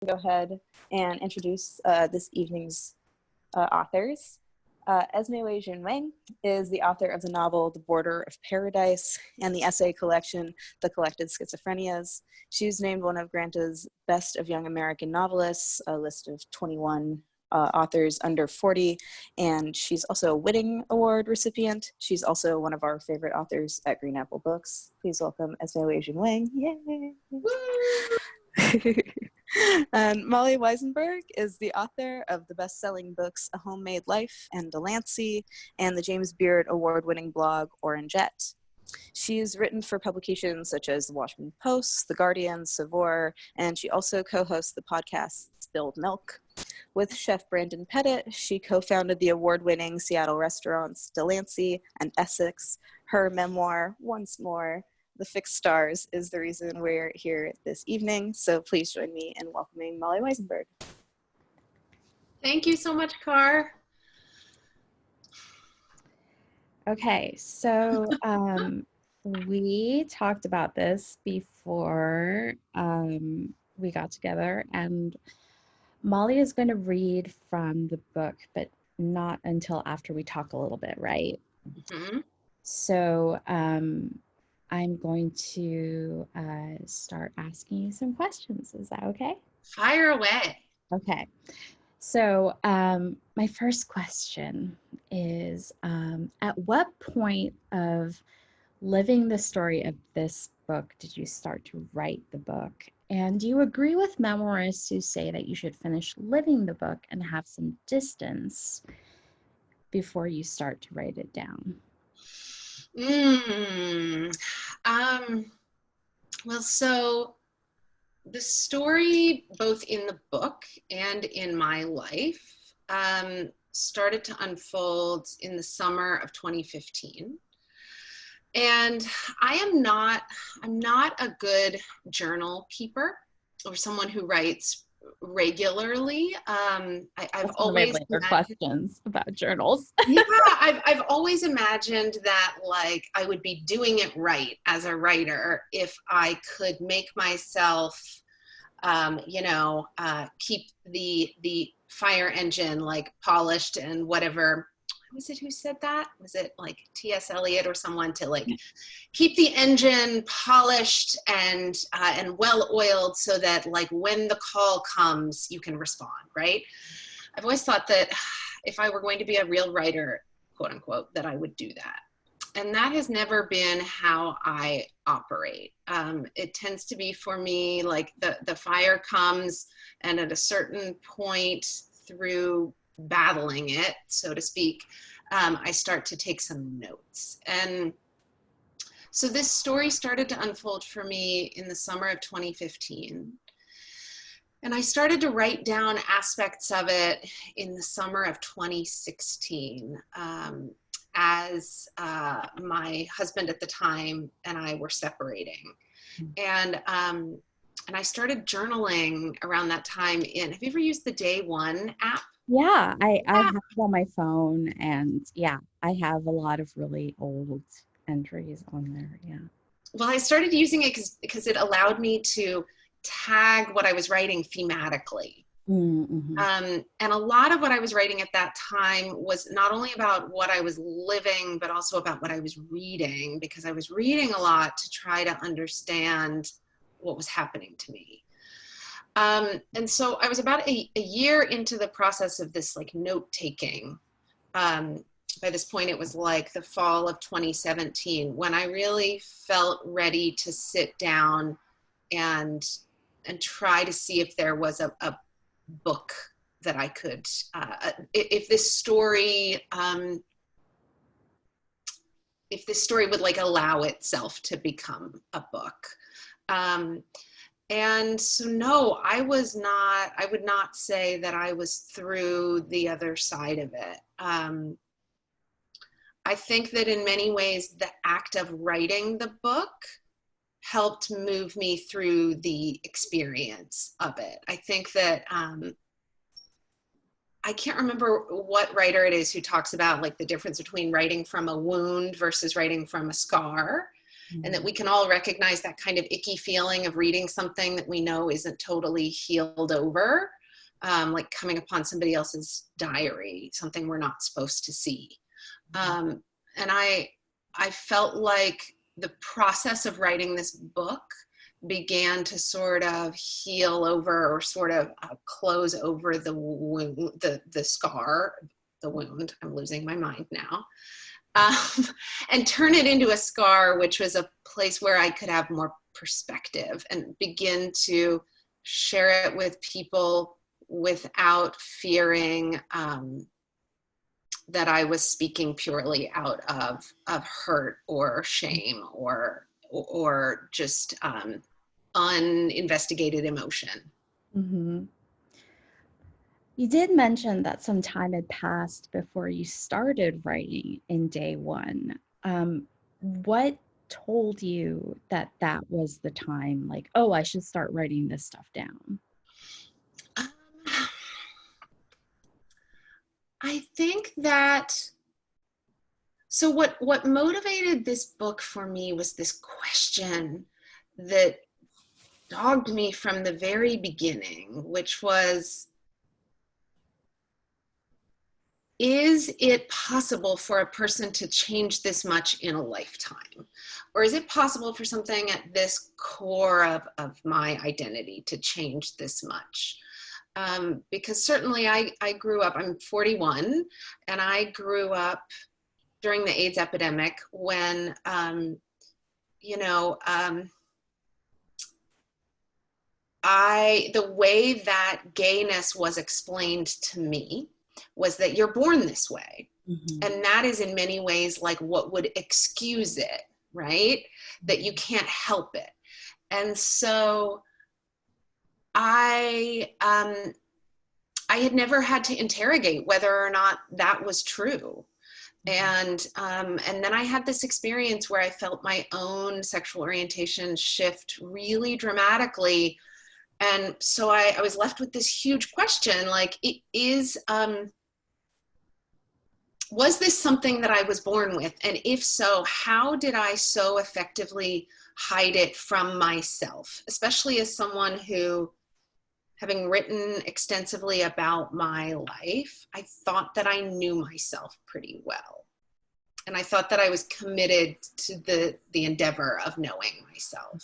go ahead and introduce this evening's authors. Esmé Weijun Wang is the author of the novel The Border of Paradise and the essay collection The Collected Schizophrenias. She was named one of Granta's Best of Young American Novelists, a list of 21 authors under 40, and she's also a Whitting Award recipient. She's also one of our favorite authors at Green Apple Books. Please welcome Esmé Weijun Wang. Yay! And Molly Weisenberg is the author of the best-selling books A Homemade Life and Delancey, and the James Beard award-winning blog Orangette. She's written for publications such as The Washington Post, The Guardian, Saveur, and she also co-hosts the podcast Spilled Milk. With chef Brandon Pettit, she co-founded the award-winning Seattle restaurants Delancey and Essex. Her memoir, Once More, The Fixed Stars, is the reason we're here this evening. So please join me in welcoming Molly Weisenberg. Thank you so much, Car. Okay, so we talked about this before we got together, and Molly is going to read from the book, but not until after we talk a little bit, right? Mm-hmm. So I'm going to start asking you some questions. Is that okay? Fire away. Okay. So my first question is, at what point of living the story of this book did you start to write the book? And do you agree with memoirists who say that you should finish living the book and have some distance before you start to write it down? Well, so the story, both in the book and in my life, started to unfold in the summer of 2015. And I'm not a good journal keeper or someone who writes regularly. I've always questions about journals. Yeah, I've always imagined that like I would be doing it right as a writer if I could make myself, keep the fire engine like polished and whatever. Was it who said that? Was it like T.S. Eliot or someone to like keep the engine polished and well-oiled so that like when the call comes, you can respond, right? I've always thought that if I were going to be a real writer, quote unquote, that I would do that. And that has never been how I operate. It tends to be for me like the fire comes, and at a certain point through battling it, so to speak, I start to take some notes. And so this story started to unfold for me in the summer of 2015. And I started to write down aspects of it in the summer of 2016 as my husband at the time and I were separating. And I started journaling around that time have you ever used the Day One app? Yeah, I have it on my phone, and yeah, I have a lot of really old entries on there, yeah. Well, I started using it because it allowed me to tag what I was writing thematically. Mm-hmm. And a lot of what I was writing at that time was not only about what I was living, but also about what I was reading, because I was reading a lot to try to understand what was happening to me. And so I was about a year into the process of this like note-taking. By this point, it was like the fall of 2017 when I really felt ready to sit down and try to see if there was a book that I could, if this story would like allow itself to become a book. And so, no, I would not say that I was through the other side of it. I think that in many ways, the act of writing the book helped move me through the experience of it. I think that, I can't remember what writer it is who talks about like the difference between writing from a wound versus writing from a scar. and that we can all recognize that kind of icky feeling of reading something that we know isn't totally healed over, like coming upon somebody else's diary, something we're not supposed to see. And I felt like the process of writing this book began to sort of heal over, or sort of close over the wound, the scar, the wound. I'm losing my mind now. And turn it into a scar, which was a place where I could have more perspective and begin to share it with people without fearing that I was speaking purely out of hurt or shame or just uninvestigated emotion. Mm-hmm. You did mention that some time had passed before you started writing in day one. What told you that that was the time? Like, oh, I should start writing this stuff down. I think that, so what motivated this book for me was this question that dogged me from the very beginning, which was, is it possible for a person to change this much in a lifetime? Or is it possible for something at this core of my identity to change this much? Because certainly I grew up, I'm 41, and I grew up during the AIDS epidemic when, the way that gayness was explained to me was that you're born this way. Mm-hmm. And that is in many ways like what would excuse it, right? That you can't help it. And so I had never had to interrogate whether or not that was true. And then I had this experience where I felt my own sexual orientation shift really dramatically. And so I was left with this huge question, like, was this something that I was born with? And if so, how did I so effectively hide it from myself? Especially as someone who, having written extensively about my life, I thought that I knew myself pretty well. And I thought that I was committed to the endeavor of knowing myself.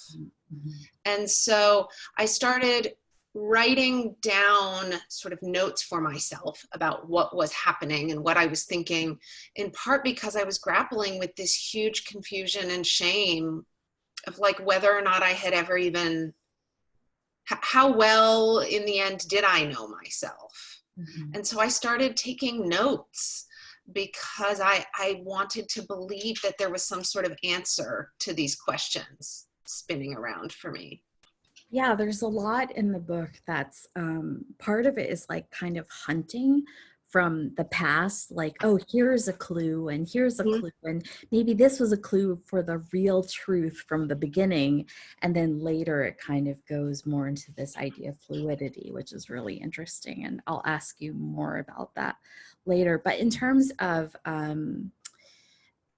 Mm-hmm. And so I started writing down sort of notes for myself about what was happening and what I was thinking, in part because I was grappling with this huge confusion and shame of like whether or not I had ever even, how well in the end did I know myself? Mm-hmm. And so I started taking notes because I wanted to believe that there was some sort of answer to these questions spinning around for me. Yeah, there's a lot in the book that's part of it is like kind of hunting from the past, like, oh, here's a clue and here's a clue, and maybe this was a clue for the real truth from the beginning, and then later it kind of goes more into this idea of fluidity, which is really interesting, and I'll ask you more about that later. But in terms of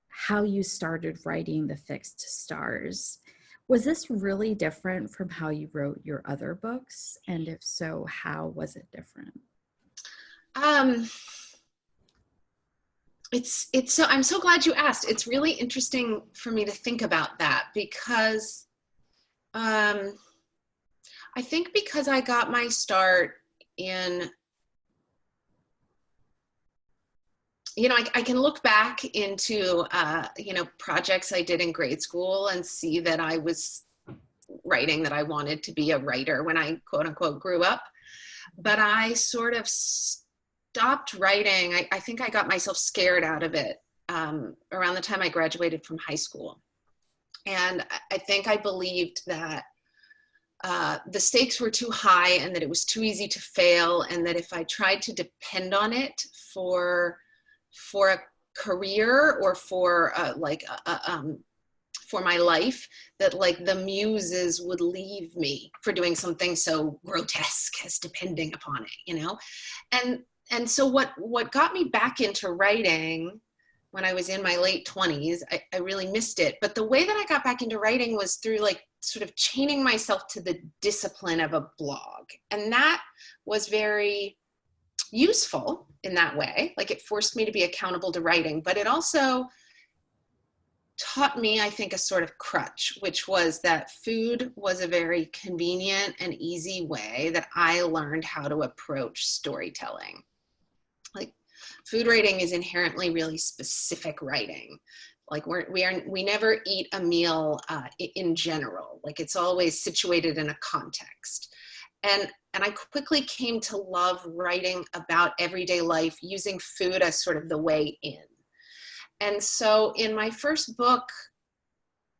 how you started writing The Fixed Stars, was this really different from how you wrote your other books? And if so, how was it different? It's so, I'm so glad you asked. It's really interesting for me to think about that because I think because I got my start in, I can look back into, projects I did in grade school and see that I was writing, that I wanted to be a writer when I quote unquote grew up. But I sort of stopped writing. I think I got myself scared out of it around the time I graduated from high school. And I think I believed that the stakes were too high and that it was too easy to fail, and that if I tried to depend on it for a career or for for my life, that like the muses would leave me for doing something so grotesque as depending upon it, And so what got me back into writing when I was in my late 20s, I really missed it. But the way that I got back into writing was through like sort of chaining myself to the discipline of a blog. And that was very useful in that way. Like it forced me to be accountable to writing, but it also taught me, I think, a sort of crutch, which was that food was a very convenient and easy way that I learned how to approach storytelling. Like food writing is inherently really specific writing. Like we never eat a meal in general. Like it's always situated in a context. And I quickly came to love writing about everyday life using food as sort of the way in. And so in my first book,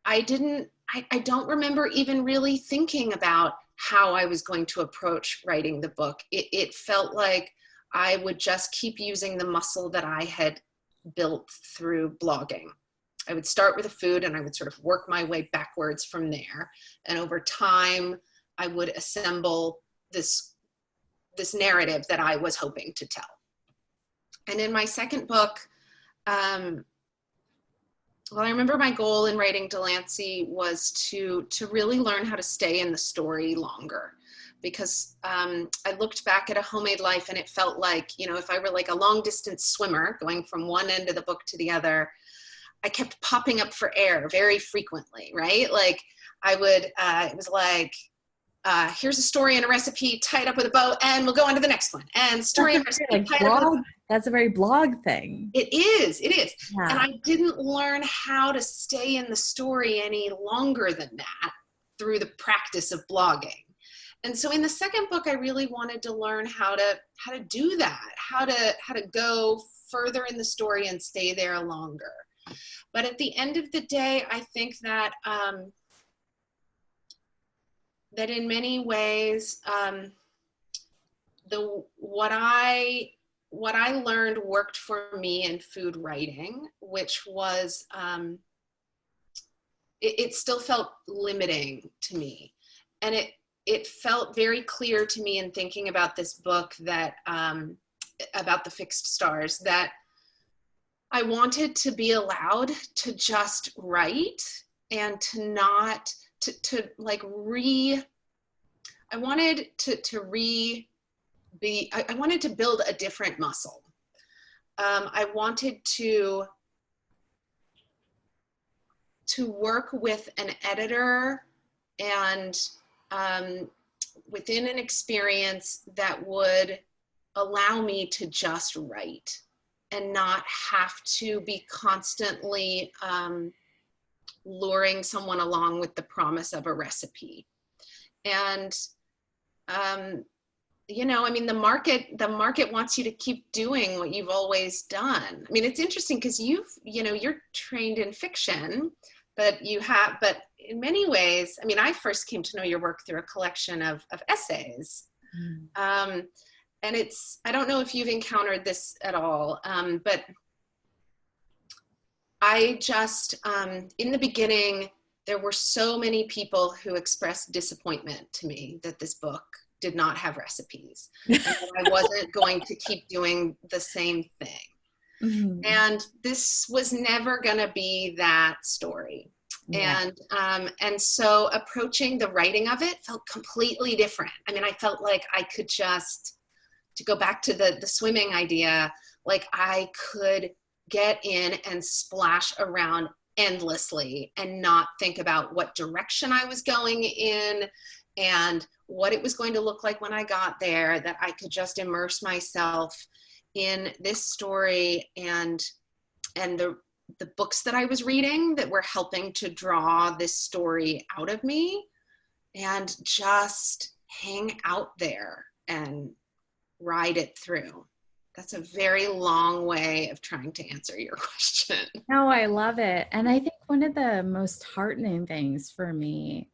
I don't remember even really thinking about how I was going to approach writing the book. It felt like I would just keep using the muscle that I had built through blogging. I would start with the food and I would sort of work my way backwards from there. And over time, I would assemble this narrative that I was hoping to tell. And in my second book, well, I remember my goal in writing Delancey was to really learn how to stay in the story longer, because I looked back at A Homemade Life and it felt like, you know, if I were like a long distance swimmer going from one end of the book to the other, I kept popping up for air very frequently, right? Like I would, it was like, here's a story and a recipe tied up with a bow and we'll go on to the next one. And story and recipe like tied blog, up with a bow. That's a very blog thing. It is. Yeah. And I didn't learn how to stay in the story any longer than that through the practice of blogging. And so in the second book, I really wanted to learn how to do that, how to go further in the story and stay there longer. But at the end of the day, I think that that in many ways, what I learned worked for me in food writing, which was, it still felt limiting to me. And it felt very clear to me in thinking about this book that, about the fixed stars, that I wanted to be allowed to just write and to not, I wanted I wanted to build a different muscle. I wanted to work with an editor and within an experience that would allow me to just write and not have to be constantly luring someone along with the promise of a recipe. And you know, I mean, the market wants you to keep doing what you've always done. I mean, it's interesting because you're trained in fiction, but in many ways, I mean, I first came to know your work through a collection of essays. Mm. And I don't know if you've encountered this at all, but I just, in the beginning, there were so many people who expressed disappointment to me that this book did not have recipes. And that I wasn't going to keep doing the same thing. Mm-hmm. And this was never going to be that story. Yeah. And so approaching the writing of it felt completely different. I mean, I felt like I could just, to go back to the swimming idea, like I could get in and splash around endlessly and not think about what direction I was going in and what it was going to look like when I got there, that I could just immerse myself in this story and the books that I was reading that were helping to draw this story out of me, and just hang out there and ride it through. That's a very long way of trying to answer your question. No, I love it. And I think one of the most heartening things for me,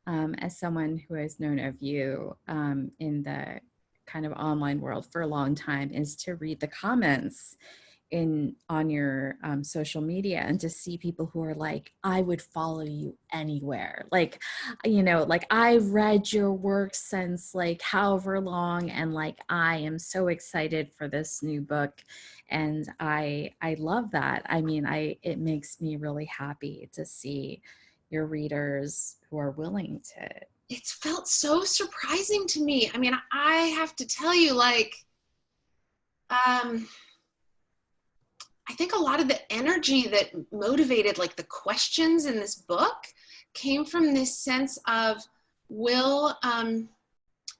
as someone who has known of you in the kind of online world for a long time, is to read the comments on your social media, and to see people who are like, I would follow you anywhere. Like, like, I read your work since like however long, and like, I am so excited for this new book. And I love that. I mean, it makes me really happy to see your readers who are willing to. It's felt so surprising to me. I mean, I have to tell you, like, I think a lot of the energy that motivated like the questions in this book came from this sense of, will,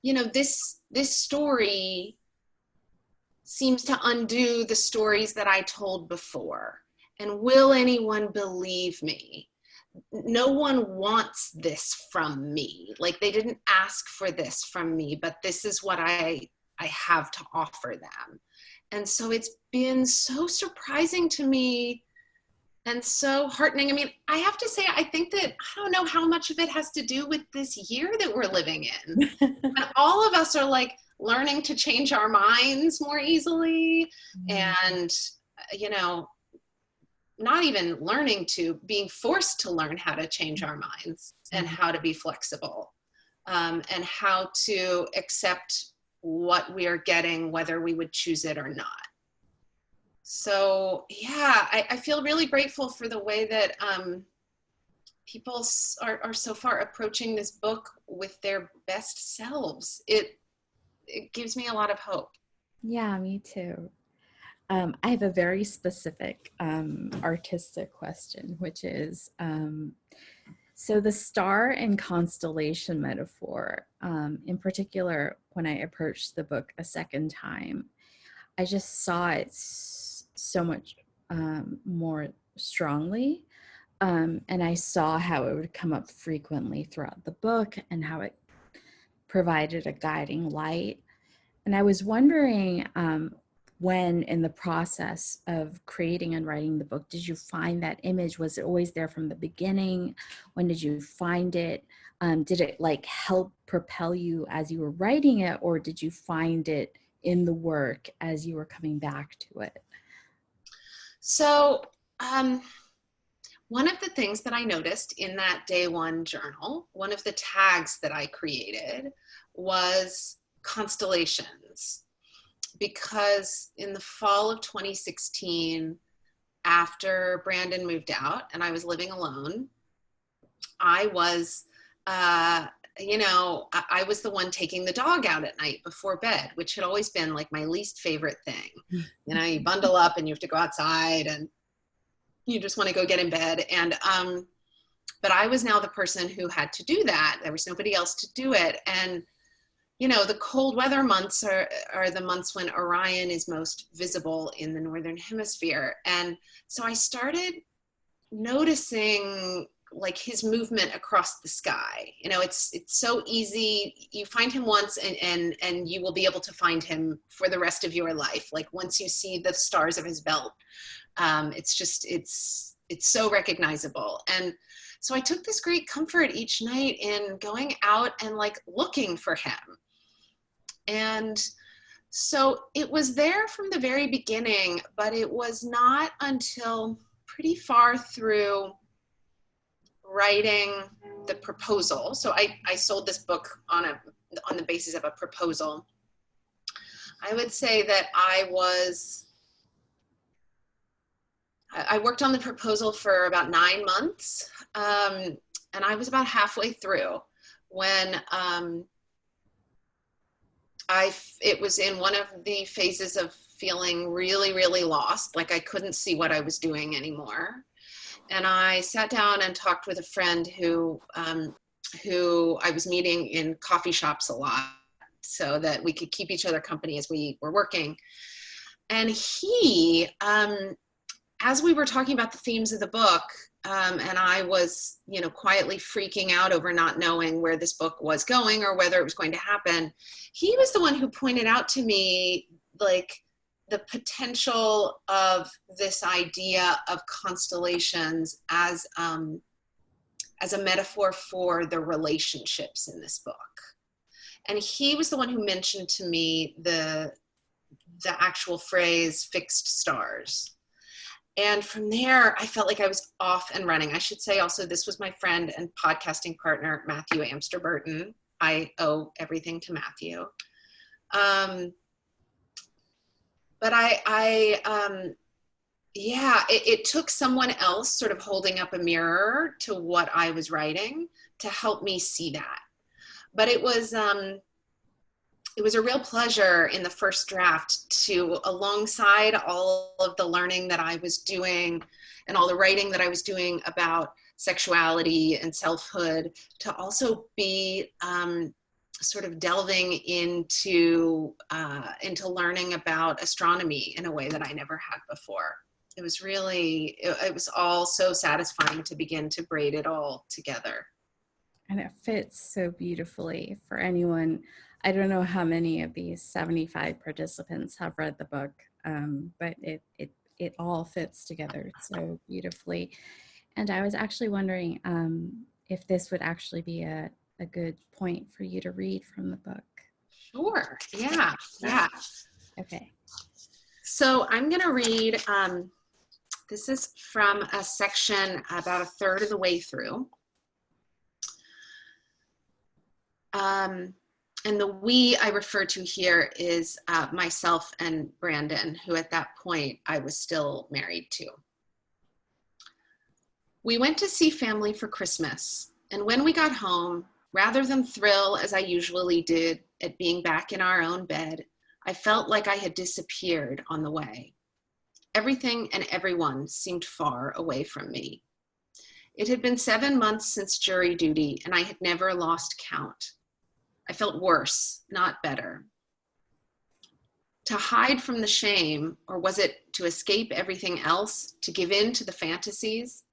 this story seems to undo the stories that I told before. And will anyone believe me? No one wants this from me. Like, they didn't ask for this from me, but this is what I have to offer them. And so it's been so surprising to me and so heartening. I mean, I have to say, I think that, I don't know how much of it has to do with this year that we're living in. And all of us are like learning to change our minds more easily. And, not even learning to, being forced to learn how to change our minds and how to be flexible, and how to accept what we are getting, whether we would choose it or not. So yeah, I feel really grateful for the way that people are so far approaching this book with their best selves. It gives me a lot of hope. Yeah, me too. I have a very specific artistic question, which is, so the star and constellation metaphor, in particular, when I approached the book a second time, I just saw it so much more strongly. And I saw how it would come up frequently throughout the book and how it provided a guiding light. And I was wondering, when in the process of creating and writing the book, did you find that image? Was it always there from the beginning? When did you find it? Did it like help propel you as you were writing it, or did you find it in the work as you were coming back to it? So one of the things that I noticed in that day one journal, one of the tags that I created was constellations. Because in the fall of 2016, after Brandon moved out and I was living alone, I was, I was the one taking the dog out at night before bed, which had always been like my least favorite thing. You bundle up and you have to go outside and you just want to go get in bed. And, but I was now the person who had to do that. There was nobody else to do it. And the cold weather months are the months when Orion is most visible in the Northern Hemisphere. And so I started noticing like his movement across the sky. It's so easy. You find him once and you will be able to find him for the rest of your life. Like once you see the stars of his belt, it's so recognizable. And so I took this great comfort each night in going out and like looking for him. And so it was there from the very beginning, but it was not until pretty far through writing the proposal. So I sold this book on the basis of a proposal. I would say that I worked on the proposal for about 9 months. And I was about halfway through when, it was in one of the phases of feeling really, really lost, like I couldn't see what I was doing anymore. And I sat down and talked with a friend who I was meeting in coffee shops a lot so that we could keep each other company as we were working. And he, as we were talking about the themes of the book, and I was, quietly freaking out over not knowing where this book was going or whether it was going to happen, he was the one who pointed out to me, like, the potential of this idea of constellations as a metaphor for the relationships in this book. And he was the one who mentioned to me the the actual phrase fixed stars. And from there, I felt like I was off and running. I should say also, this was my friend and podcasting partner, Matthew Amster-Burton. I owe everything to Matthew. But it took someone else sort of holding up a mirror to what I was writing to help me see that. But it was a real pleasure in the first draft to, alongside all of the learning that I was doing and all the writing that I was doing about sexuality and selfhood, to also be sort of delving into learning about astronomy in a way that I never had before. It was really, it was all so satisfying to begin to braid it all together. And it fits so beautifully for anyone. I don't know how many of these 75 participants have read the book, but it all fits together so beautifully. And I was actually wondering if this would actually be a good point for you to read from the book. Sure, yeah. Okay. So I'm gonna read, this is from a section about a third of the way through. And the we I refer to here is myself and Brandon, who at that point I was still married to. We went to see family for Christmas, and when we got home, rather than thrill as I usually did at being back in our own bed, I felt like I had disappeared on the way. Everything and everyone seemed far away from me. It had been 7 months since jury duty, and I had never lost count. I felt worse, not better. To hide from the shame, or was it to escape everything else, to give in to the fantasies?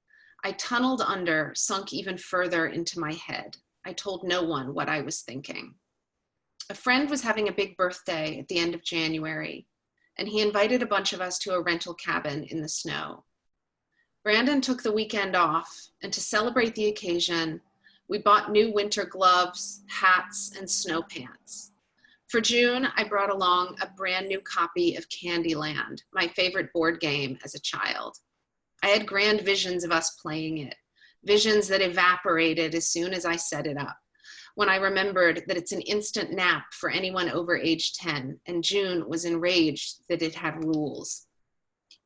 I tunneled under, sunk even further into my head. I told no one what I was thinking. A friend was having a big birthday at the end of January, and he invited a bunch of us to a rental cabin in the snow. Brandon took the weekend off, and to celebrate the occasion, we bought new winter gloves, hats, and snow pants. For June, I brought along a brand new copy of Candyland, my favorite board game as a child. I had grand visions of us playing it, visions that evaporated as soon as I set it up, when I remembered that it's an instant nap for anyone over age 10, and June was enraged that it had rules.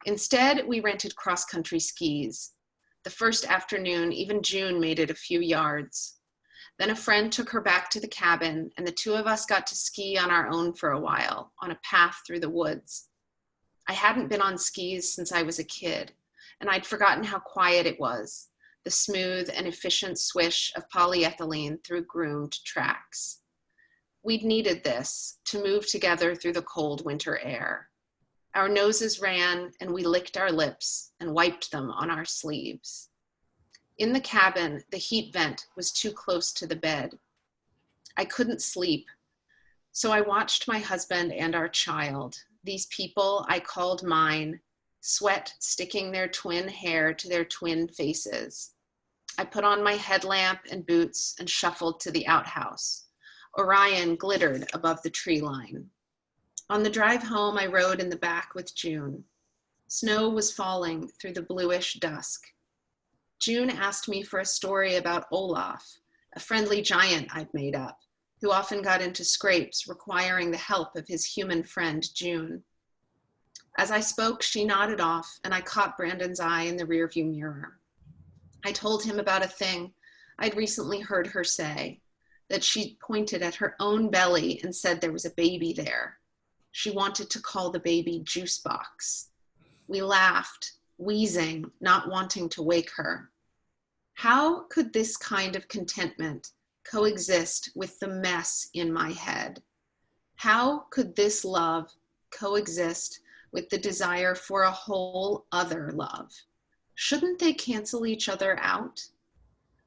Instead, we rented cross-country skis. The first afternoon, even June made it a few yards. Then a friend took her back to the cabin, and the two of us got to ski on our own for a while, on a path through the woods. I hadn't been on skis since I was a kid, and I'd forgotten how quiet it was, the smooth and efficient swish of polyethylene through groomed tracks. We'd needed this to move together through the cold winter air. Our noses ran, and we licked our lips and wiped them on our sleeves. In the cabin, the heat vent was too close to the bed. I couldn't sleep, so I watched my husband and our child, these people I called mine, sweat sticking their twin hair to their twin faces. I put on my headlamp and boots and shuffled to the outhouse. Orion glittered above the tree line. On the drive home, I rode in the back with June. Snow was falling through the bluish dusk. June asked me for a story about Olaf, a friendly giant I'd made up, who often got into scrapes requiring the help of his human friend, June. As I spoke, she nodded off, and I caught Brandon's eye in the rearview mirror. I told him about a thing I'd recently heard her say, that she pointed at her own belly and said there was a baby there. She wanted to call the baby Juice Box. We laughed, wheezing, not wanting to wake her. How could this kind of contentment coexist with the mess in my head? How could this love coexist with the desire for a whole other love? Shouldn't they cancel each other out?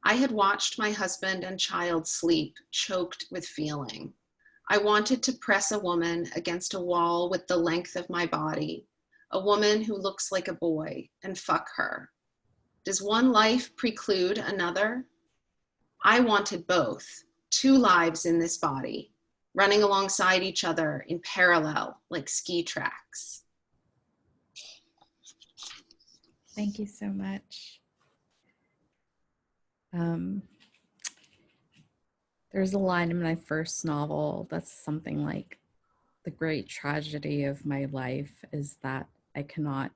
I had watched my husband and child sleep, choked with feeling. I wanted to press a woman against a wall with the length of my body, a woman who looks like a boy, and fuck her. Does one life preclude another? I wanted both, two lives in this body, running alongside each other in parallel, like ski tracks. Thank you so much. There's a line in my first novel that's something like, the great tragedy of my life is that I cannot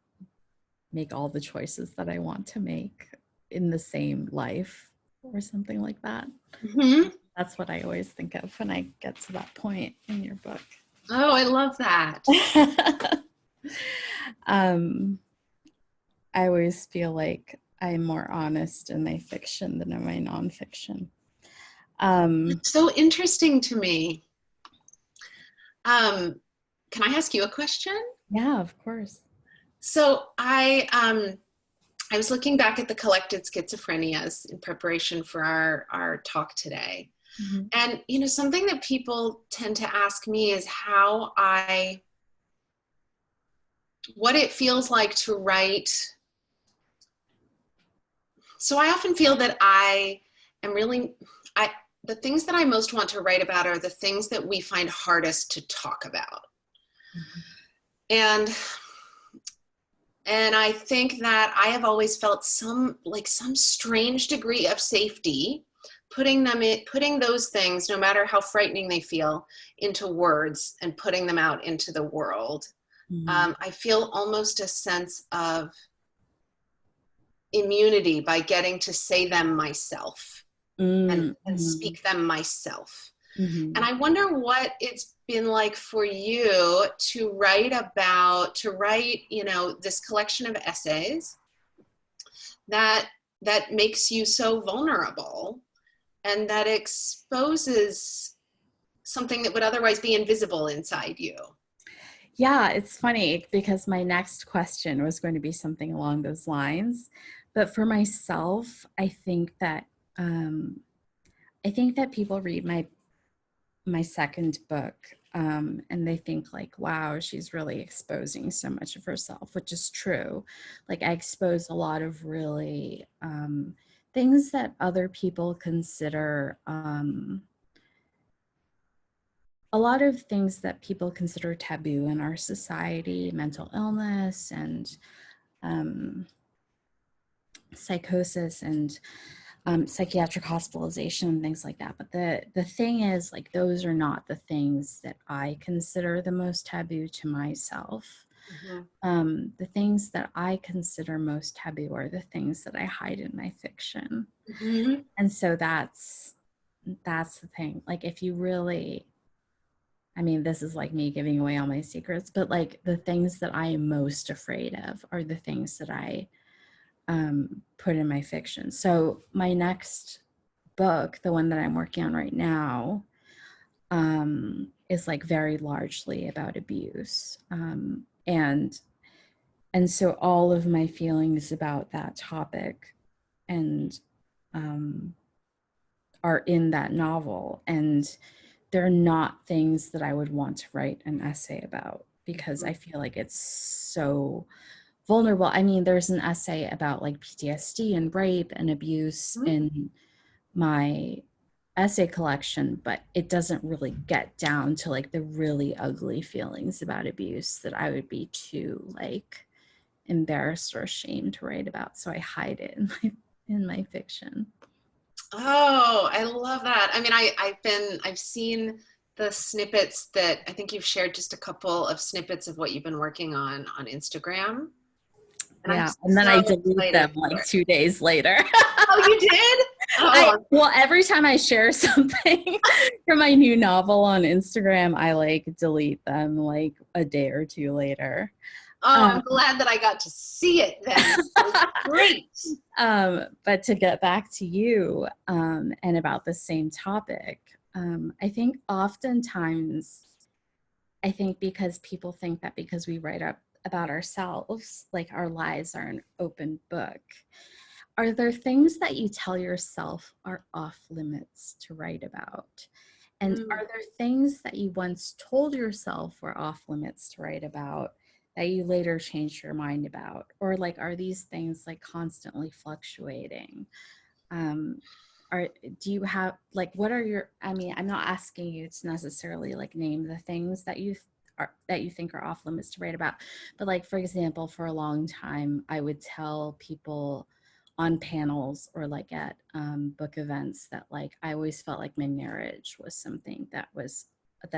make all the choices that I want to make in the same life, or something like that. Mm-hmm. That's what I always think of when I get to that point in your book. Oh, I love that. I always feel like I'm more honest in my fiction than in my nonfiction. It's so interesting to me. Can I ask you a question? Yeah, of course. So I was looking back at the collected schizophrenias in preparation for our talk today. Mm-hmm. And, you know, something that people tend to ask me is what it feels like to write. So I often feel that the things that I most want to write about are the things that we find hardest to talk about. Mm-hmm. And I think that I have always felt some strange degree of safety putting those things, no matter how frightening they feel, into words and putting them out into the world. Mm-hmm. I feel almost a sense of immunity by getting to say them myself. Mm-hmm. and speak them myself. Mm-hmm. And I wonder what it's been like for you to write, you know, this collection of essays that makes you so vulnerable and that exposes something that would otherwise be invisible inside you. Yeah, it's funny because my next question was going to be something along those lines. But for myself, I think that people read my second book and they think like, wow, she's really exposing so much of herself, which is true. Like, I expose a lot of really things that other people consider a lot of things that people consider taboo in our society, mental illness and psychosis and psychiatric hospitalization and things like that. But the thing is, like, those are not the things that I consider the most taboo to myself. Mm-hmm. The things that I consider most taboo are the things that I hide in my fiction. Mm-hmm. And so that's the thing. Like, if you really, I mean, this is like me giving away all my secrets, but like the things that I am most afraid of are the things that I put in my fiction. So my next book, the one that I'm working on right now, is like very largely about abuse. And so all of my feelings about that topic and are in that novel. And they're not things that I would want to write an essay about because I feel like it's so vulnerable. I mean, there's an essay about like PTSD and rape and abuse in my essay collection, but it doesn't really get down to like the really ugly feelings about abuse that I would be too like embarrassed or ashamed to write about. So I hide it in my fiction. Oh, I love that. I mean, I've seen the snippets that I think you've shared, just a couple of snippets of what you've been working on Instagram. And yeah, and then I delete them like 2 days later. Oh, you did? Oh. Well, every time I share something from my new novel on Instagram, I like delete them like a day or two later. Oh, I'm glad that I got to see it then. It was great. But to get back to you and about the same topic, I think oftentimes, because people think that because we write up about ourselves, like our lives are an open book. Are there things that you tell yourself are off limits to write about? And are there things that you once told yourself were off limits to write about that you later changed your mind about? Or like, are these things like constantly fluctuating? do you have, like, what are your, I mean, I'm not asking you to necessarily like name the things that you think are off limits to write about, but like, for example, for a long time, I would tell people on panels or like at book events that like, I always felt like my marriage was something that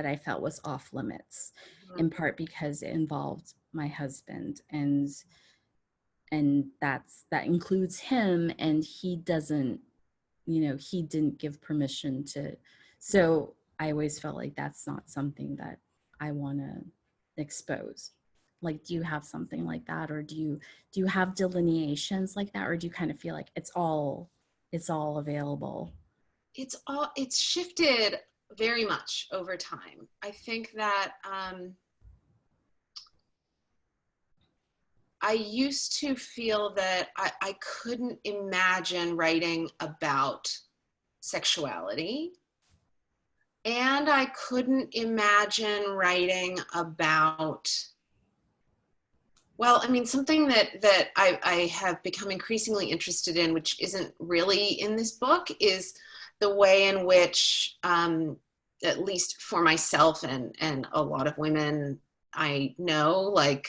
I felt was off limits, in part because it involved my husband, and that includes him, and he doesn't, he didn't give permission to. So I always felt like that's not something that I want to expose. Like, do you have something like that, or do you have delineations like that, or do you kind of feel like it's all available? It's shifted very much over time. I think that I used to feel that I couldn't imagine writing about sexuality, and I couldn't imagine writing about, well, I mean, something that I have become increasingly interested in, which isn't really in this book, is the way in which, at least for myself and a lot of women I know, like,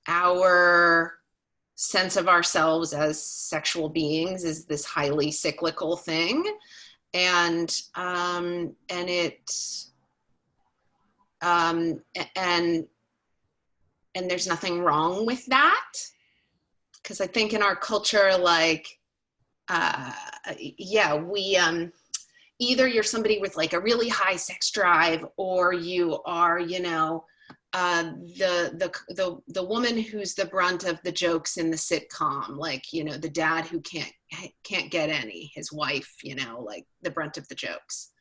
our sense of ourselves as sexual beings is this highly cyclical thing, and there's nothing wrong with that, because I think in our culture, like, we either you're somebody with like a really high sex drive, or you are, the woman who's the brunt of the jokes in the sitcom, like, the dad who can't get any, his wife, like the brunt of the jokes.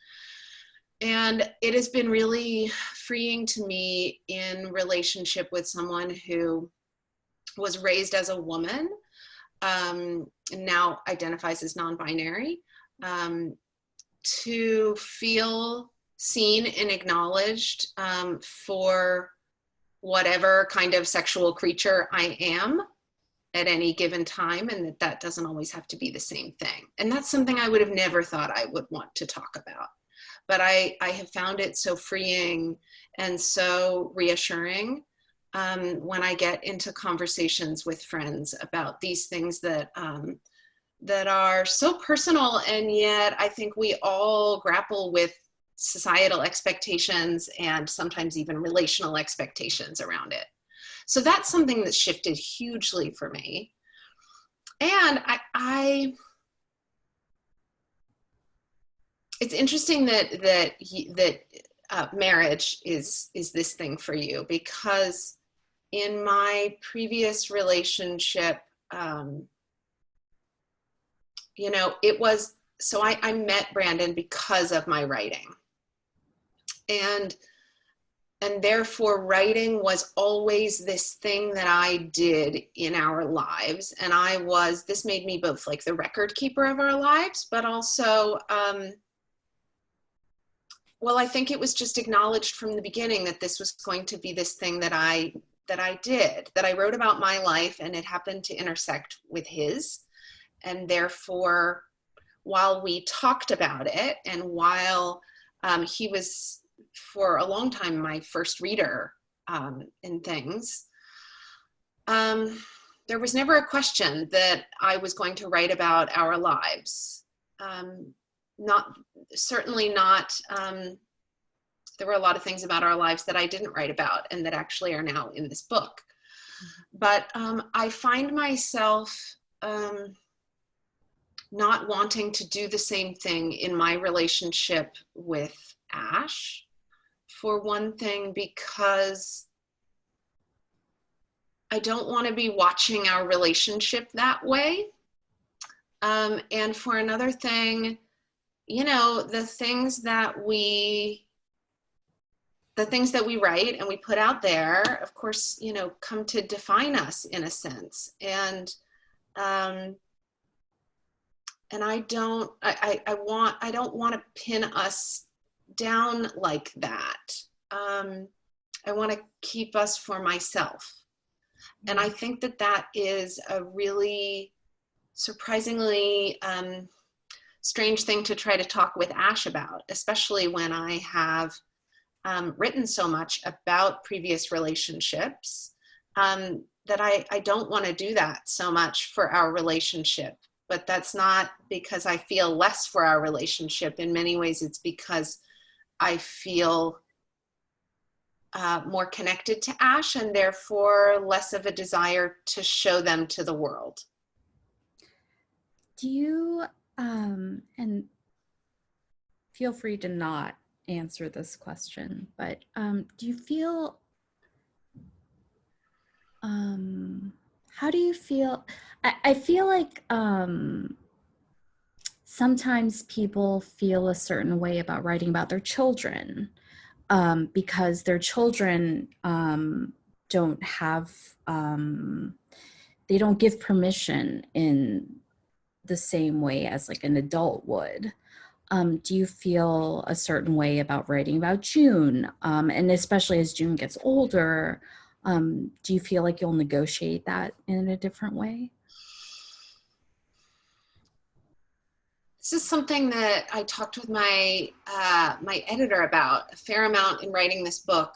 And it has been really freeing to me in relationship with someone who was raised as a woman, and now identifies as non-binary, to feel seen and acknowledged for whatever kind of sexual creature I am at any given time, and that doesn't always have to be the same thing. And that's something I would have never thought I would want to talk about. But I have found it so freeing and so reassuring when I get into conversations with friends about these things that are so personal, and yet I think we all grapple with societal expectations and sometimes even relational expectations around it. So that's something that shifted hugely for me. And it's interesting that marriage is this thing for you, because in my previous relationship, it was, so I met Brandon because of my writing. And therefore writing was always this thing that I did in our lives. And this made me both like the record keeper of our lives, but also, well, I think it was just acknowledged from the beginning that this was going to be this thing that I did, that I wrote about my life, and it happened to intersect with his. And therefore, while we talked about it, and while he was for a long time my first reader in things, there was never a question that I was going to write about our lives. Certainly not. There were a lot of things about our lives that I didn't write about, and that actually are now in this book. But I find myself not wanting to do the same thing in my relationship with Ash. For one thing, because I don't want to be watching our relationship that way. And for another thing, the things that we write and we put out there, of course, come to define us in a sense. And I don't want to pin us down like that. I want to keep us for myself. And I think that is a really surprisingly strange thing to try to talk with Ash about, especially when I have written so much about previous relationships, that I don't want to do that so much for our relationship. But that's not because I feel less for our relationship. In many ways, it's because I feel more connected to Ash, and therefore less of a desire to show them to the world. Do you, and feel free to not answer this question, but do you feel, how do you feel? I feel like sometimes people feel a certain way about writing about their children, because their children don't have, they don't give permission in the same way as like an adult would. Do you feel a certain way about writing about June? And especially as June gets older, do you feel like you'll negotiate that in a different way? This is something that I talked with my my editor about a fair amount in writing this book,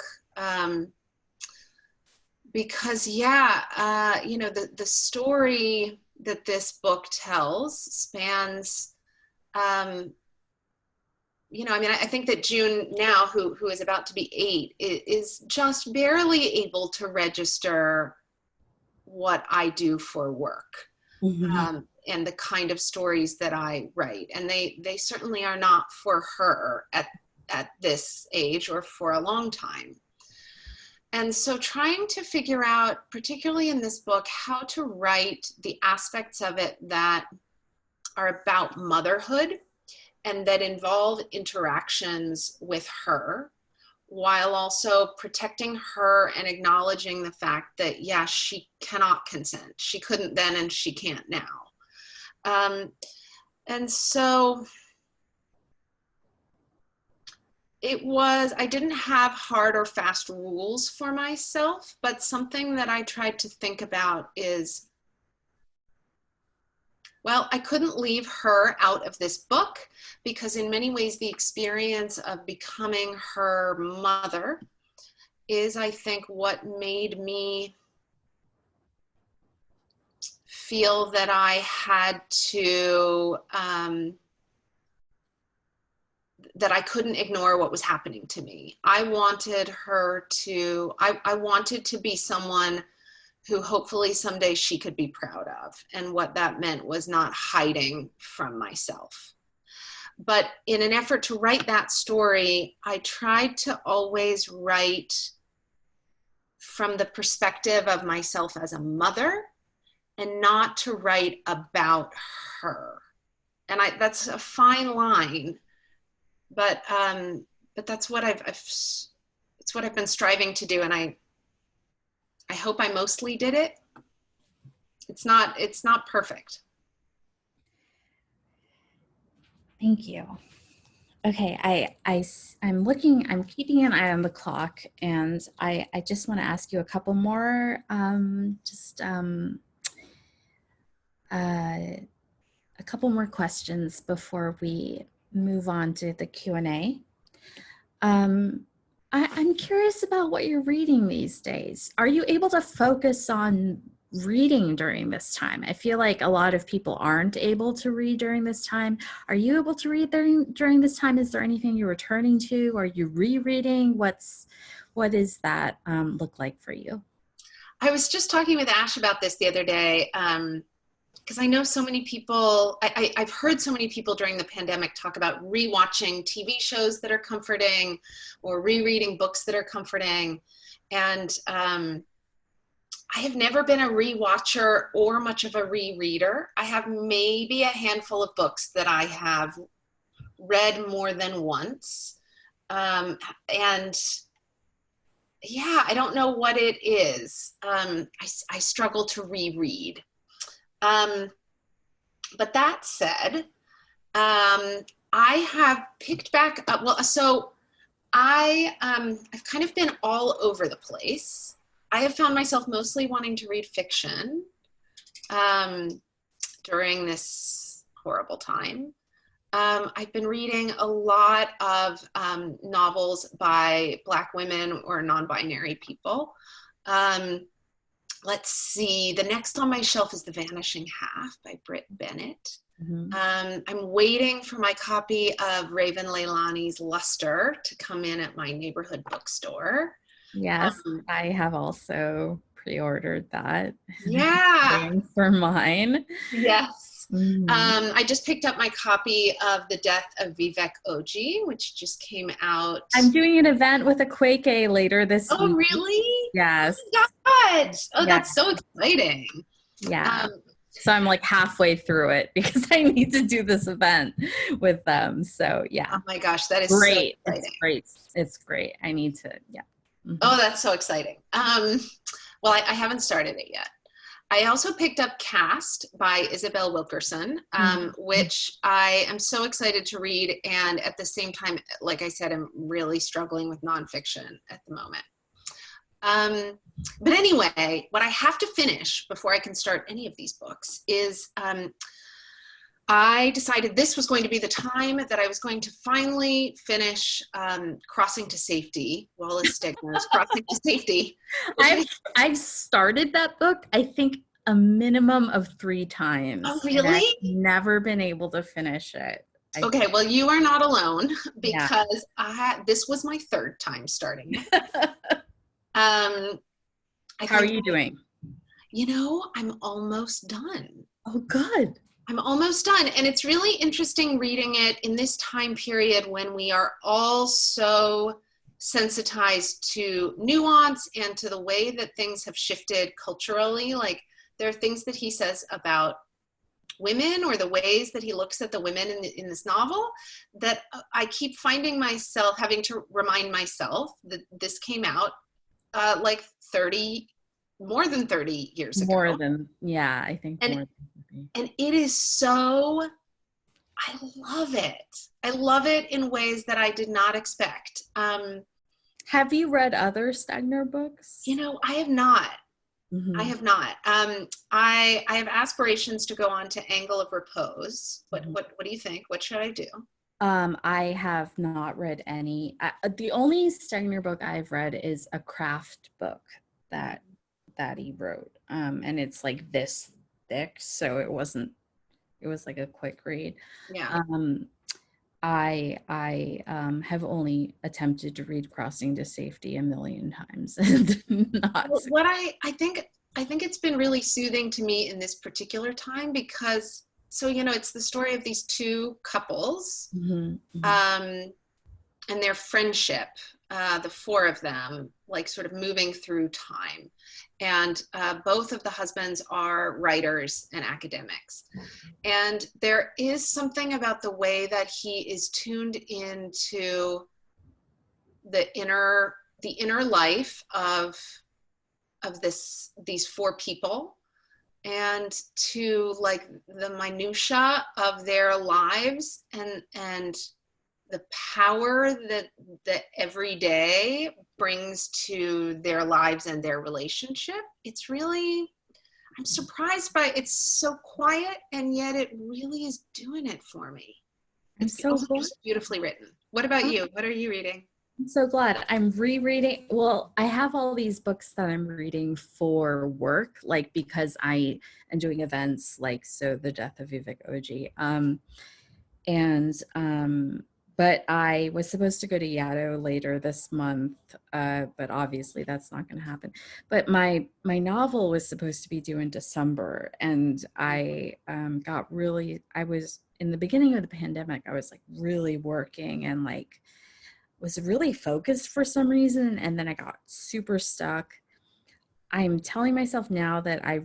because you know, the story that this book tells spans, you know, I mean, I think that June now, who is about to be 8, is just barely able to register what I do for work. Mm-hmm. And the kind of stories that I write. And they certainly are not for her at this age or for a long time. And so trying to figure out, particularly in this book, how to write the aspects of it that are about motherhood and that involve interactions with her, while also protecting her and acknowledging the fact that, yeah, she cannot consent. She couldn't then and she can't now. And so I didn't have hard or fast rules for myself, but something that I tried to think about is, well, I couldn't leave her out of this book because in many ways the experience of becoming her mother is, I think, what made me feel that I had to, that I couldn't ignore what was happening to me. I wanted her to, I wanted to be someone who hopefully someday she could be proud of. And what that meant was not hiding from myself. But in an effort to write that story, I tried to always write from the perspective of myself as a mother and not to write about her. And that's a fine line, but that's what it's what I've been striving to do. And I hope I mostly did it. It's not perfect. Thank you. Okay, I'm keeping an eye on the clock, and I just want to ask you a couple more, a couple more questions before we move on to the Q&A. I'm curious about what you're reading these days. Are you able to focus on reading during this time? I feel like a lot of people aren't able to read during this time. Are you able to read during this time? Is there anything you're returning to? Are you rereading? What does that look like for you? I was just talking with Ash about this the other day, because I know so many people, I've heard so many people during the pandemic talk about rewatching TV shows that are comforting or rereading books that are comforting. And I have never been a rewatcher or much of a rereader. I have maybe a handful of books that I have read more than once. And yeah, I don't know what it is. I struggle to reread. But that said, I have picked back up, well, so I've kind of been all over the place. I have found myself mostly wanting to read fiction. during this horrible time. I've been reading a lot of novels by Black women or non-binary people. Let's see, the next on my shelf is The Vanishing Half by Britt Bennett. I'm waiting for my copy of Raven Leilani's Luster to come in at my neighborhood bookstore. Yes, I have also pre-ordered that. Yeah. Waiting for mine. Yes. I just picked up my copy of The Death of Vivek Oji, which just came out. I'm doing an event with a Quake later this week. Oh, really? Yes. Oh, my God. Oh, that's so exciting. Yeah. So I'm like halfway through it because I need to do this event with them. So yeah. Oh my gosh, that is great. So exciting. It's great. It's great. I need to, yeah. Oh, that's so exciting. Well, I haven't started it yet. I also picked up Cast by Isabel Wilkerson, which I am so excited to read. And at the same time, like I said, I'm really struggling with nonfiction at the moment. But anyway, what I have to finish before I can start any of these books is I decided this was going to be the time that I was going to finally finish Crossing to Safety, Wallace Stegner's Crossing to Safety. I've started that book, I think, a minimum of 3 times. Oh, really? I've never been able to finish it. Okay, well, you are not alone because this was my 3rd time starting it. How are you doing? You know, I'm almost done. Oh, good. I'm almost done. And it's really interesting reading it in this time period when we are all so sensitized to nuance and to the way that things have shifted culturally. Like there are things that he says about women or the ways that he looks at the women in this novel that I keep finding myself having to remind myself that this came out like more than 30 years ago. More than, yeah, I think more than 30. And it is so, I love it. I love it in ways that I did not expect. Have you read other Stegner books? You know, I have not. I have not. I have aspirations to go on to Angle of Repose. What do you think? What should I do? I have not read any. The only Stegner book I've read is a craft book that he wrote. And it's like this thick, so it was like a quick read. Yeah. I have only attempted to read Crossing to Safety a million times and not. What I think it's been really soothing to me in this particular time because, so, you know, it's the story of these 2 couples and their friendship, the 4 of them, like sort of moving through time. And both of the husbands are writers and academics. And there is something about the way that he is tuned into the inner life of these 4 people and to like the minutia of their lives and the power that every day brings to their lives and their relationship. It's really, I'm surprised by it's so quiet and yet it really is doing it for me. It's so just beautifully written. What about you? What are you reading? I'm so glad. I'm rereading. Well, I have all these books that I'm reading for work, like because I am doing events like The Death of Vivek Oji. But I was supposed to go to Yaddo later this month, but obviously that's not going to happen. But my novel was supposed to be due in December, and I was in the beginning of the pandemic, I was like really working and like was really focused for some reason, and then I got super stuck. I'm telling myself now that I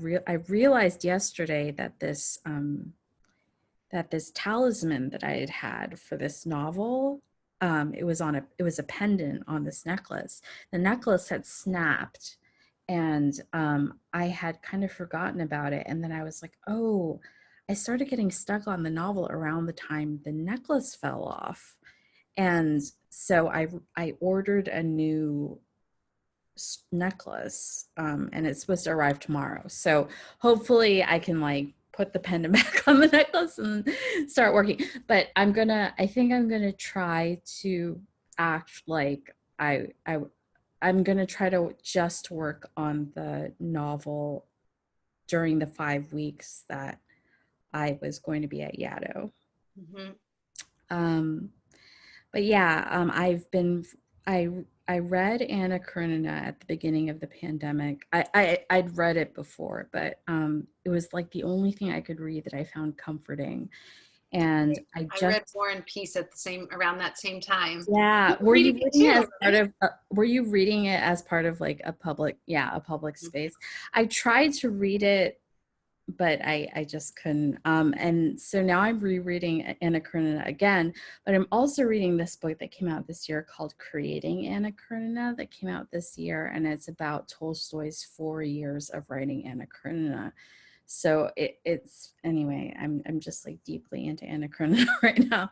realized yesterday that this talisman that I had for this novel, it was a pendant on this necklace. The necklace had snapped, and I had kind of forgotten about it. And then I was like, oh, I started getting stuck on the novel around the time the necklace fell off. And so I ordered a new necklace, and it's supposed to arrive tomorrow. So hopefully I can like put the pendant back on the necklace and start working. But I think I'm gonna try to act like I'm gonna try to just work on the novel during the 5 weeks that I was going to be at Yaddo. But yeah, I read Anna Karenina at the beginning of the pandemic. I'd read it before, but it was like the only thing I could read that I found comforting. And I read War and Peace around that same time. Yeah, were you reading it as part of? Were you reading it as part of like a public space? I tried to read it, but I just couldn't. And so now I'm rereading Anna Karenina again, but I'm also reading this book that came out this year called Creating Anna Karenina that came out this year, and it's about Tolstoy's 4 years of writing Anna Karenina. So it's anyway, I'm just like deeply into Anna Karenina right now.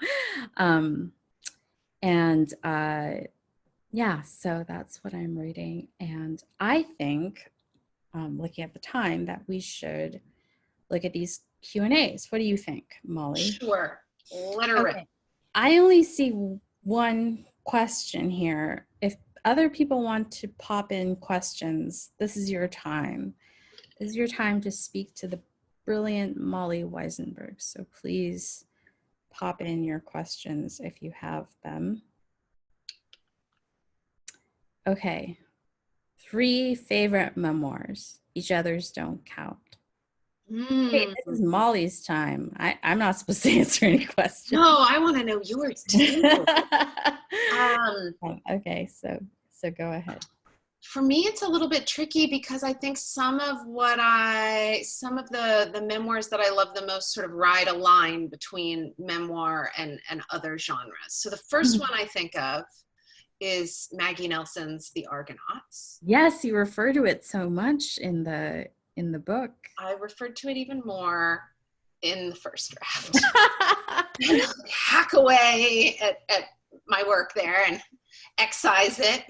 Yeah, so that's what I'm reading. And I think, looking at the time, that we should look at these Q&As. What do you think, Molly? Sure. Let her rip. I only see one question here. If other people want to pop in questions, this is your time. This is your time to speak to the brilliant Molly Weisenberg. So please pop in your questions if you have them. Okay. 3 favorite memoirs. Each other's don't count. Hey, this is Molly's time. I'm not supposed to answer any questions. No, I want to know yours too. Okay, so go ahead. For me, it's a little bit tricky because I think some of the memoirs that I love the most sort of ride a line between memoir and other genres. So the first one I think of is Maggie Nelson's The Argonauts. Yes, you refer to it so much in the book. I referred to it even more in the first draft. Hack away at my work there and excise it.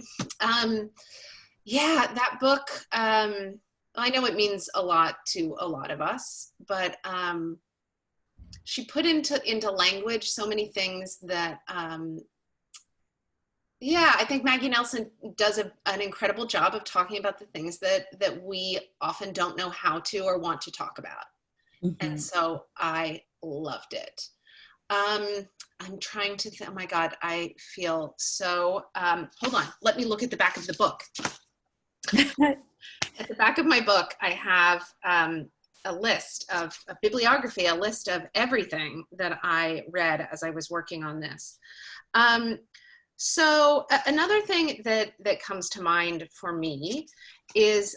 Yeah, that book, I know it means a lot to a lot of us, but she put into language so many things that, I think Maggie Nelson does an incredible job of talking about the things that we often don't know how to or want to talk about. And so I loved it. I'm trying to think, oh my God, I feel so, hold on, let me look at the back of the book. At the back of my book, I have a list of a bibliography, a list of everything that I read as I was working on this. So another thing that comes to mind for me is,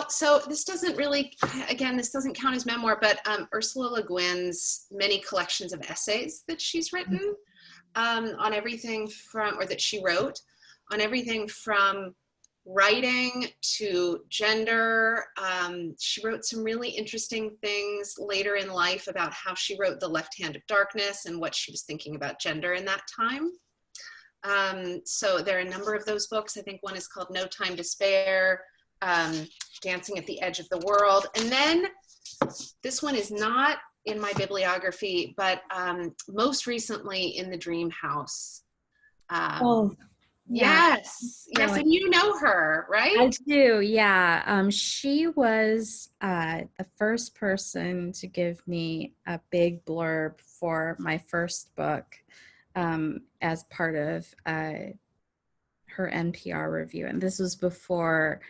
so this doesn't really, again, this doesn't count as memoir, but Ursula Le Guin's many collections of essays that she's written on everything from, or that she wrote, on everything from writing to gender. She wrote some really interesting things later in life about how she wrote The Left Hand of Darkness and what she was thinking about gender in that time. So there are a number of those books. I think one is called No Time to Spare, Dancing at the Edge of the World. And then this one is not in my bibliography, but most recently in The Dream House. Yes, and you know her, right? I do, yeah. She was the first person to give me a big blurb for my first book as part of her NPR review, and this was before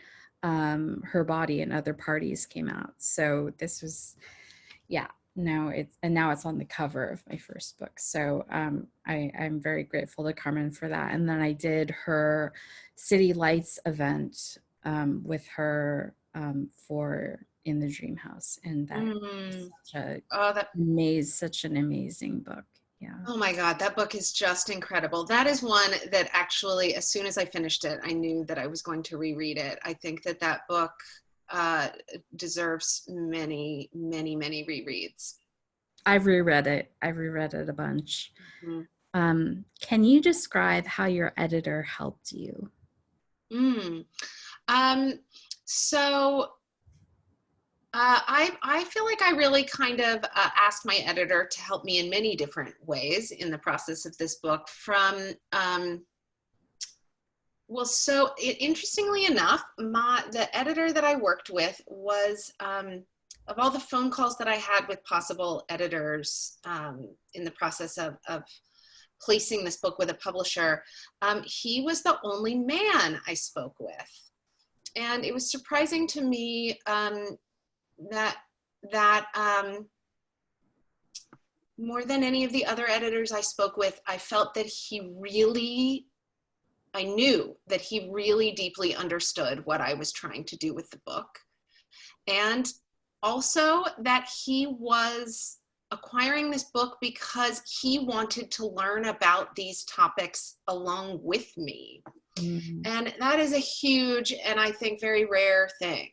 Her Body and Other Parties came out. So this was, now it's on the cover of my first book. So I'm very grateful to Carmen for that. And then I did her City Lights event with her for In the Dream House, and that such an amazing book. Yeah. Oh my God, that book is just incredible. That is one that actually, as soon as I finished it, I knew that I was going to reread it. I think that book deserves many, many, many rereads. I've reread it a bunch. Can you describe how your editor helped you? So I feel like I really kind of asked my editor to help me in many different ways in the process of this book. Interestingly enough, the editor that I worked with was, of all the phone calls that I had with possible editors in the process of placing this book with a publisher, he was the only man I spoke with. And it was surprising to me that more than any of the other editors I spoke with, I felt that I knew that he really deeply understood what I was trying to do with the book. And also that he was acquiring this book because he wanted to learn about these topics along with me. Mm-hmm. And that is a huge and I think very rare thing.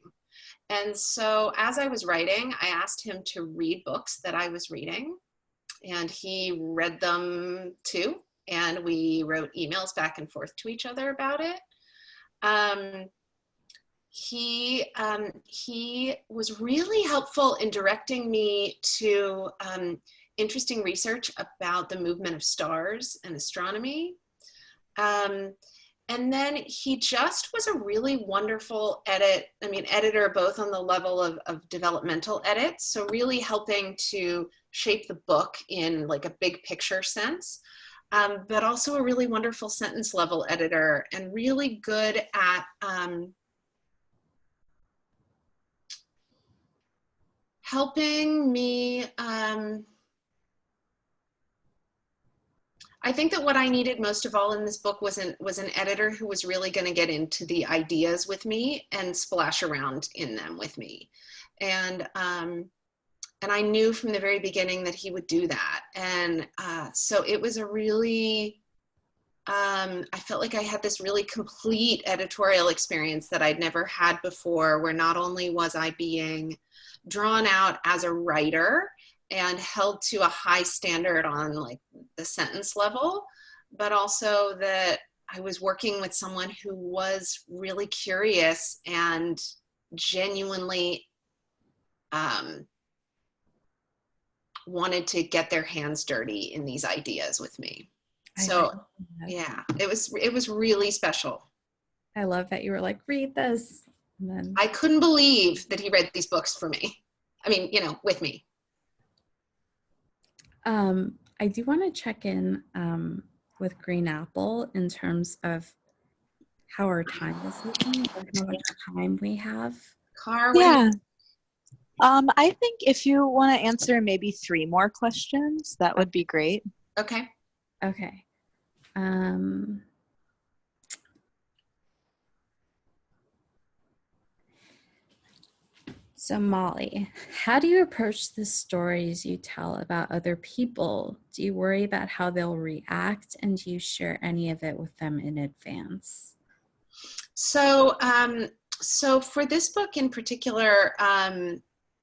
And so as I was writing, I asked him to read books that I was reading, and he read them too. And we wrote emails back and forth to each other about it. He was really helpful in directing me to interesting research about the movement of stars and astronomy. And then he just was a really wonderful editor, both on the level of developmental edits, so really helping to shape the book in like a big picture sense, but also a really wonderful sentence level editor and really good at helping me. I think that what I needed most of all in this book was an editor who was really going to get into the ideas with me and splash around in them with me. And I knew from the very beginning that he would do that. And so it was a really, I felt like I had this really complete editorial experience that I'd never had before, where not only was I being drawn out as a writer and held to a high standard on like the sentence level, but also that I was working with someone who was really curious and genuinely wanted to get their hands dirty in these ideas with me. So yeah, it was really special. I love that you were like, read this. And then I couldn't believe that he read these books for me. I mean, with me. I do want to check in with Green Apple in terms of how our time is looking, or how much time we have. Yeah. I think if you want to answer maybe 3 more questions, that would be great. Okay. Okay. So Molly, how do you approach the stories you tell about other people? Do you worry about how they'll react, and do you share any of it with them in advance? So for this book in particular,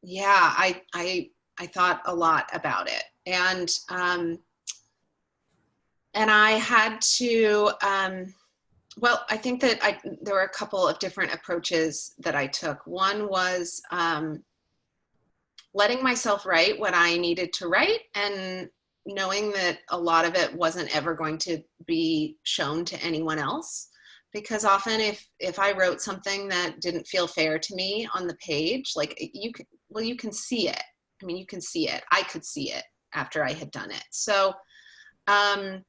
yeah, I thought a lot about it, and I had to. Well, I think that there were a couple of different approaches that I took. One was letting myself write what I needed to write, and knowing that a lot of it wasn't ever going to be shown to anyone else. Because often if I wrote something that didn't feel fair to me on the page, like you can see it. I mean, you can see it. I could see it after I had done it. So a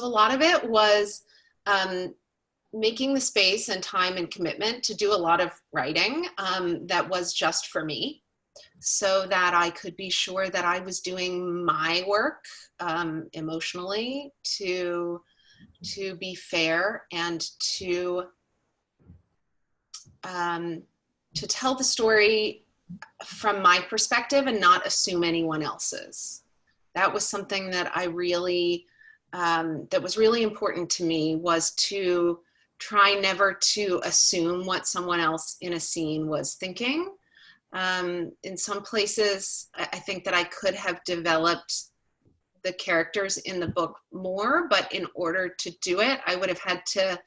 lot of it was making the space and time and commitment to do a lot of writing that was just for me, so that I could be sure that I was doing my work emotionally to be fair and to tell the story from my perspective and not assume anyone else's. That was something that I really that was really important to me, was to try never to assume what someone else in a scene was thinking. In some places, I think that I could have developed the characters in the book more, but in order to do it, I would have had to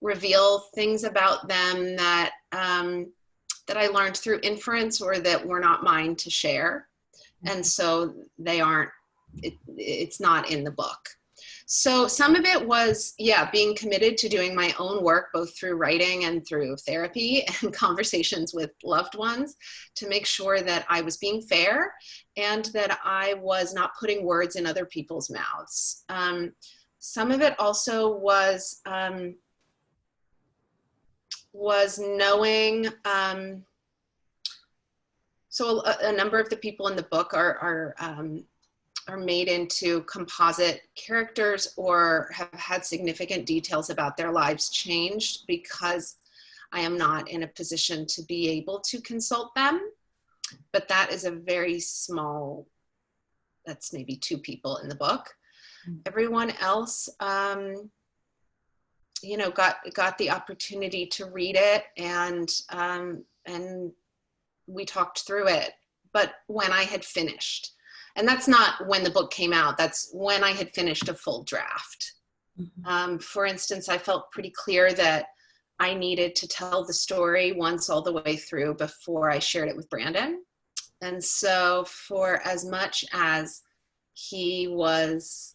reveal things about them that I learned through inference or that were not mine to share. And so they aren't, it's not in the book. So some of it was, yeah, being committed to doing my own work, both through writing and through therapy and conversations with loved ones, to make sure that I was being fair and that I was not putting words in other people's mouths. Some of it also was knowing, so a number of the people in the book are made into composite characters or have had significant details about their lives changed because I am not in a position to be able to consult them. But that is a very small, that's maybe 2 people in the book. Everyone else, you know, got the opportunity to read it, and we talked through it. But when I had finished, and that's not when the book came out, that's when I had finished a full draft. For instance, I felt pretty clear that I needed to tell the story once all the way through before I shared it with Brandon. And so for as much as he was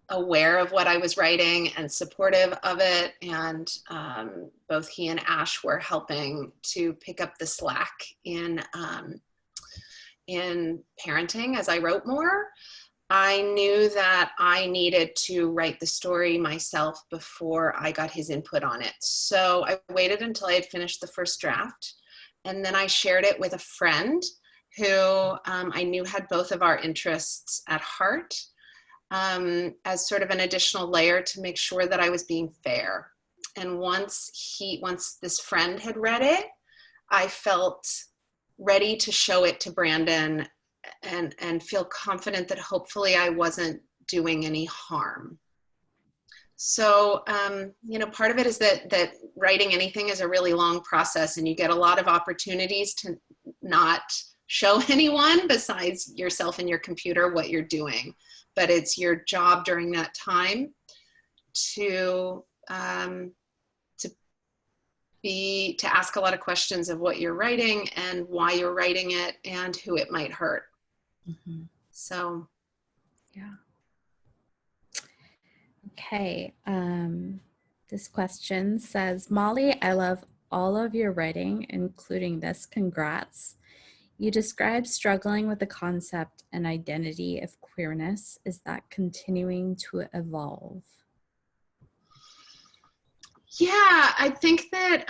aware of what I was writing and supportive of it, and both he and Ash were helping to pick up the slack in parenting as I wrote more, I knew that I needed to write the story myself before I got his input on it. So I waited until I had finished the first draft, and then I shared it with a friend who I knew had both of our interests at heart, as sort of an additional layer to make sure that I was being fair. And once this friend had read it, I felt ready to show it to Brandon and feel confident that hopefully I wasn't doing any harm. So, you know, part of it is that writing anything is a really long process, and you get a lot of opportunities to not show anyone besides yourself and your computer what you're doing. But it's your job during that time to ask a lot of questions of what you're writing and why you're writing it and who it might hurt. So, yeah. Okay. This question says, Molly, I love all of your writing, including this. Congrats. You described struggling with the concept and identity of queerness. Is that continuing to evolve? Yeah, I think that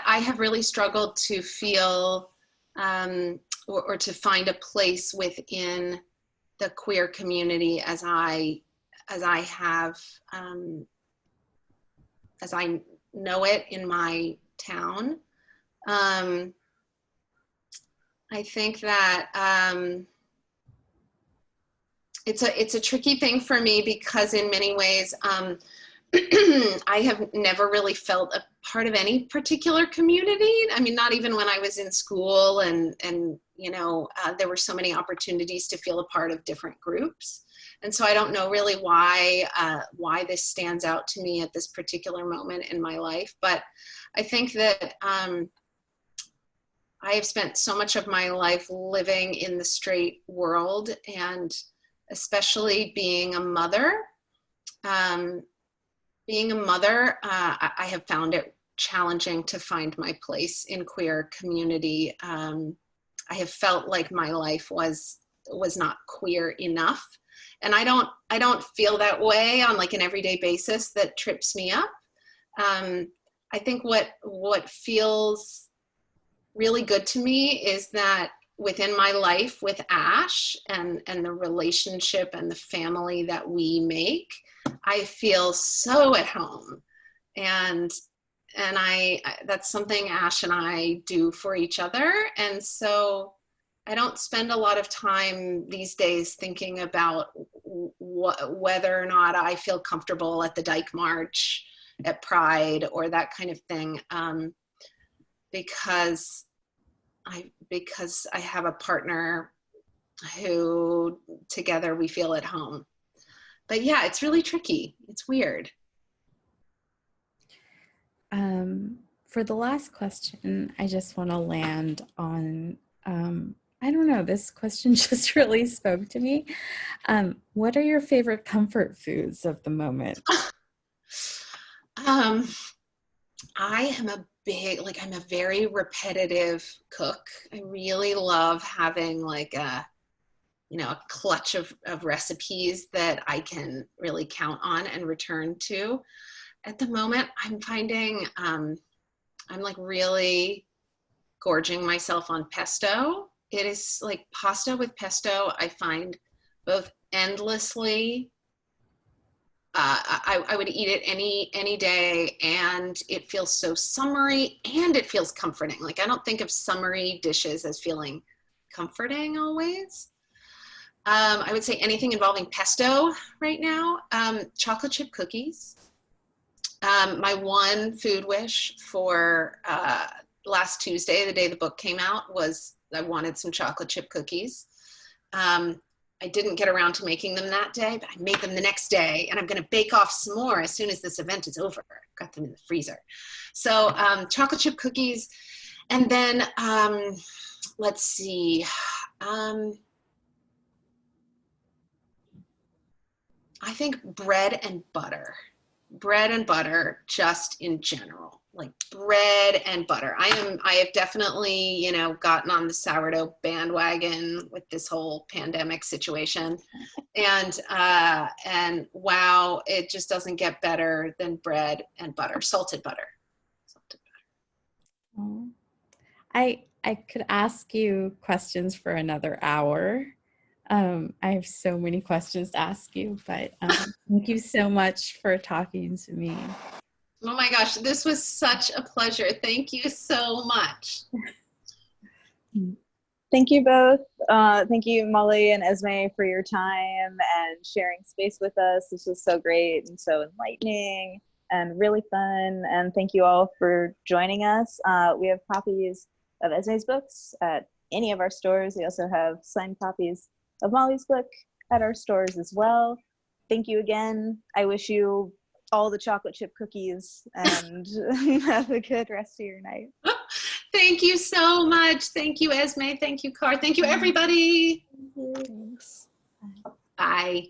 I have really struggled to feel or to find a place within the queer community as I know it in my town. I think that it's a tricky thing for me because in many ways I have never really felt a part of any particular community. I mean, not even when I was in school, and you know, there were so many opportunities to feel a part of different groups. And so I don't know really why this stands out to me at this particular moment in my life. But I think that I have spent so much of my life living in the straight world, and especially being a mother. I have found it challenging to find my place in queer community. I have felt like my life was not queer enough. And I don't feel that way on like an everyday basis that trips me up. I think what feels really good to me is that within my life with Ash and the relationship and the family that we make, I feel so at home. And that's something Ash and I do for each other. And so I don't spend a lot of time these days thinking about whether or not I feel comfortable at the Dyke March, at Pride, or that kind of thing, because I have a partner who together we feel at home. But yeah, it's really tricky. It's weird. for the last question, I just want to land on, I don't know, this question just really spoke to me. What are your favorite comfort foods of the moment? I am I'm a very repetitive cook. I really love having like a clutch of recipes that I can really count on and return to. At the moment, I'm finding I'm like really gorging myself on pesto. It is like pasta with pesto, I find both endlessly. I would eat it any day, and it feels so summery, and it feels comforting. Like, I don't think of summery dishes as feeling comforting always. I would say anything involving pesto right now. Chocolate chip cookies. My one food wish for last Tuesday, the day the book came out, was I wanted some chocolate chip cookies. I didn't get around to making them that day, but I made them the next day, and I'm going to bake off some more as soon as this event is over. I've got them in the freezer. So chocolate chip cookies. And then let's see. I think bread and butter just in general, like bread and butter. I have definitely, gotten on the sourdough bandwagon with this whole pandemic situation. And wow, it just doesn't get better than bread and butter, salted butter. Oh. I could ask you questions for another hour. I have so many questions to ask you, but thank you so much for talking to me. Oh my gosh, this was such a pleasure. Thank you so much. Thank you both. Thank you, Molly and Esmé, for your time and sharing space with us. This was so great and so enlightening and really fun. And thank you all for joining us. We have copies of Esmé's books at any of our stores. We also have signed copies of Molly's book at our stores as well. Thank you again. I wish you all the chocolate chip cookies and have a good rest of your night. Thank you so much. Thank you, Esmé. Thank you, Car. Thank you, everybody. Thanks. Bye.